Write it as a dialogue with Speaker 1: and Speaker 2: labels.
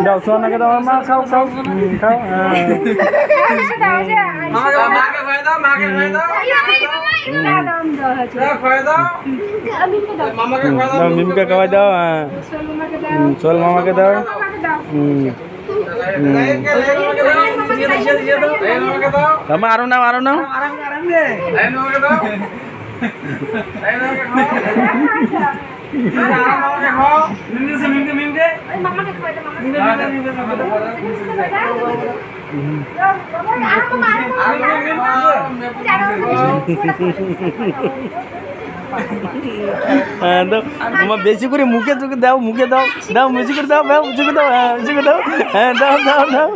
Speaker 1: দাও সোনাকে দাও মা খাও খাও খাও মিমকে খাওয়াই দাও সোল মামাকে দাও আরো নাও আরো নাও বেশি করে মুখে চোখে দাও মুখে দাও দাও বেশি করে দাও দাও বেশি করে দাও বেশি করে দাও হ্যাঁ দাও দাও দাও